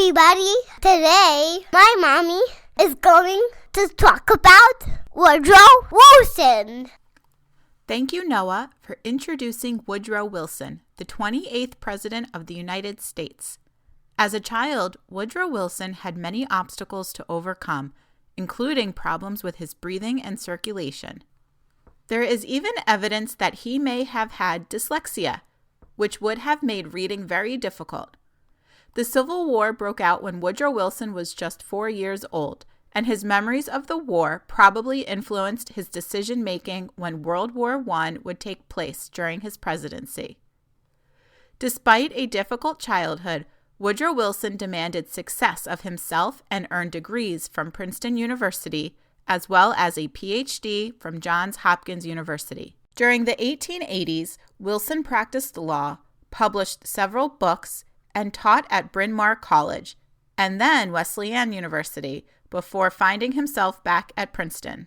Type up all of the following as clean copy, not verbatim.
everybody! Today, my mommy is going to talk about Woodrow Wilson. Thank you, Noah, for introducing Woodrow Wilson, the 28th President of the United States. As a child, Woodrow Wilson had many obstacles to overcome, including problems with his breathing and circulation. There is even evidence that he may have had dyslexia, which would have made reading very difficult. The Civil War broke out when Woodrow Wilson was just 4 years old, and his memories of the war probably influenced his decision-making when World War I would take place during his presidency. Despite a difficult childhood, Woodrow Wilson demanded success of himself and earned degrees from Princeton University, as well as a PhD from Johns Hopkins University. During the 1880s, Wilson practiced law, published several books, and taught at Bryn Mawr College, and then Wesleyan University, before finding himself back at Princeton.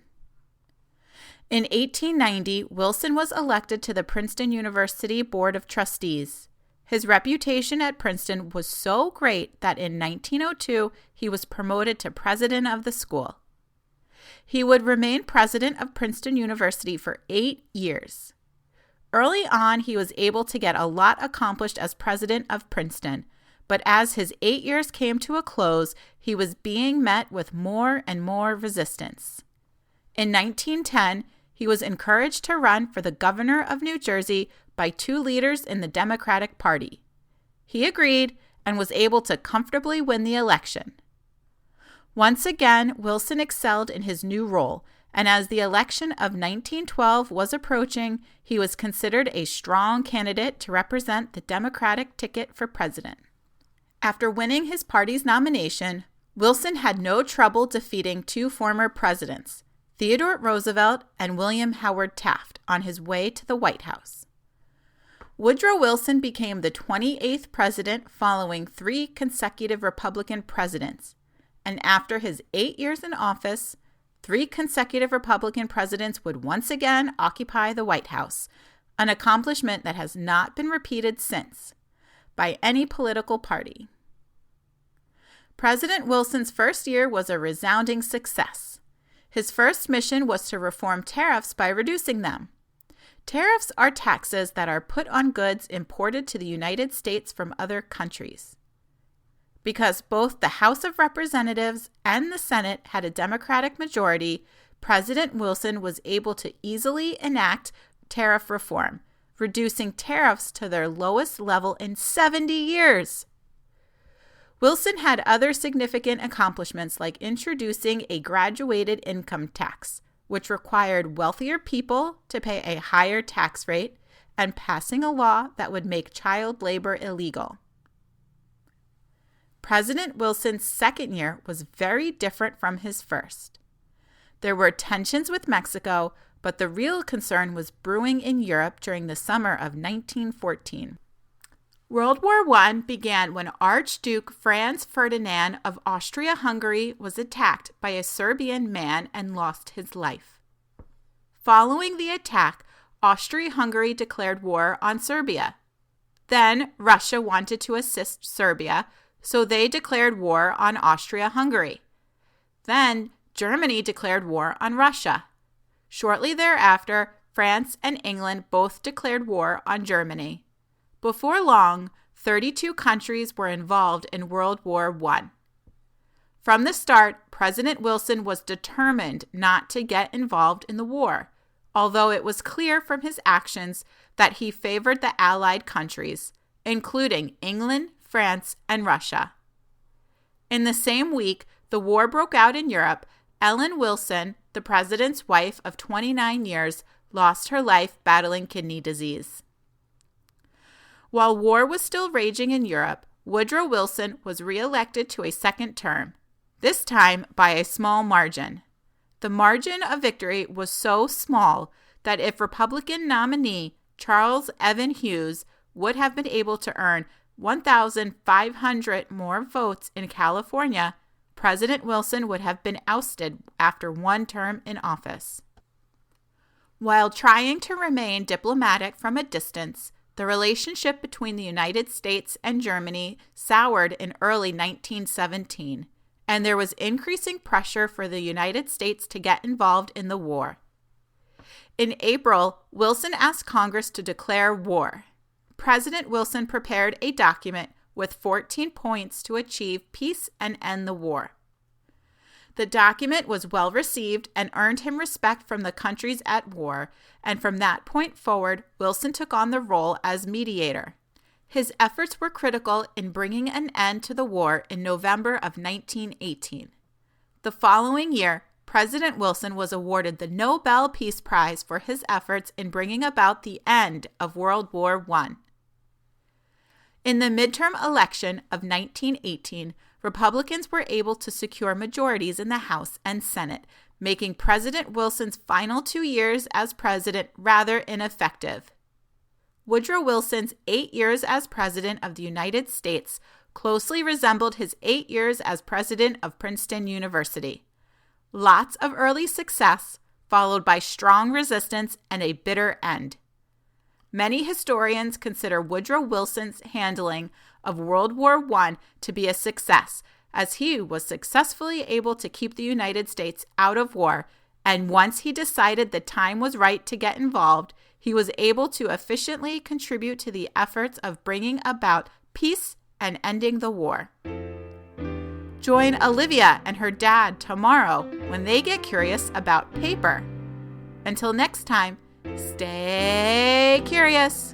In 1890, Wilson was elected to the Princeton University Board of Trustees. His reputation at Princeton was so great that in 1902, he was promoted to president of the school. He would remain president of Princeton University for 8 years. Early on, he was able to get a lot accomplished as president of Princeton, but as his 8 years came to a close, he was being met with more and more resistance. In 1910, he was encouraged to run for the governor of New Jersey by 2 leaders in the Democratic Party. He agreed and was able to comfortably win the election. Once again, Wilson excelled in his new role, and as the election of 1912 was approaching, he was considered a strong candidate to represent the Democratic ticket for president. After winning his party's nomination, Wilson had no trouble defeating 2 former presidents, Theodore Roosevelt and William Howard Taft, on his way to the White House. Woodrow Wilson became the 28th president following 3 consecutive Republican presidents, and after his 8 years in office, 3 consecutive Republican presidents would once again occupy the White House, an accomplishment that has not been repeated since by any political party. President Wilson's first year was a resounding success. His first mission was to reform tariffs by reducing them. Tariffs are taxes that are put on goods imported to the United States from other countries. Because both the House of Representatives and the Senate had a Democratic majority, President Wilson was able to easily enact tariff reform, reducing tariffs to their lowest level in 70 years. Wilson had other significant accomplishments like introducing a graduated income tax, which required wealthier people to pay a higher tax rate, and passing a law that would make child labor illegal. President Wilson's second year was very different from his first. There were tensions with Mexico, but the real concern was brewing in Europe during the summer of 1914. World War I began when Archduke Franz Ferdinand of Austria-Hungary was attacked by a Serbian man and lost his life. Following the attack, Austria-Hungary declared war on Serbia. Then Russia wanted to assist Serbia, so they declared war on Austria-Hungary. Then Germany declared war on Russia. Shortly thereafter, France and England both declared war on Germany. Before long, 32 countries were involved in World War I. From the start, President Wilson was determined not to get involved in the war, although it was clear from his actions that he favored the Allied countries, including England, France, and Russia. In the same week the war broke out in Europe, Ellen Wilson, the president's wife of 29 years, lost her life battling kidney disease. While war was still raging in Europe, Woodrow Wilson was reelected to a second term, this time by a small margin. The margin of victory was so small that if Republican nominee Charles Evan Hughes would have been able to earn 1,500 more votes in California, President Wilson would have been ousted after 1 term in office. While trying to remain diplomatic from a distance, The relationship between the United States and Germany soured in early 1917, and there was increasing pressure for the United States to get involved in the war. In April, Wilson asked Congress to declare war. President Wilson prepared a document with 14 points to achieve peace and end the war. The document was well received and earned him respect from the countries at war, and from that point forward, Wilson took on the role as mediator. His efforts were critical in bringing an end to the war in November of 1918. The following year, President Wilson was awarded the Nobel Peace Prize for his efforts in bringing about the end of World War I. In the midterm election of 1918, Republicans were able to secure majorities in the House and Senate, making President Wilson's final 2 years as president rather ineffective. Woodrow Wilson's 8 years as president of the United States closely resembled his 8 years as president of Princeton University. Lots of early success, followed by strong resistance and a bitter end. Many historians consider Woodrow Wilson's handling of World War I to be a success, as he was successfully able to keep the United States out of war, and once he decided the time was right to get involved, he was able to efficiently contribute to the efforts of bringing about peace and ending the war. Join Olivia and her dad tomorrow when they get curious about paper. Until next time, stay curious.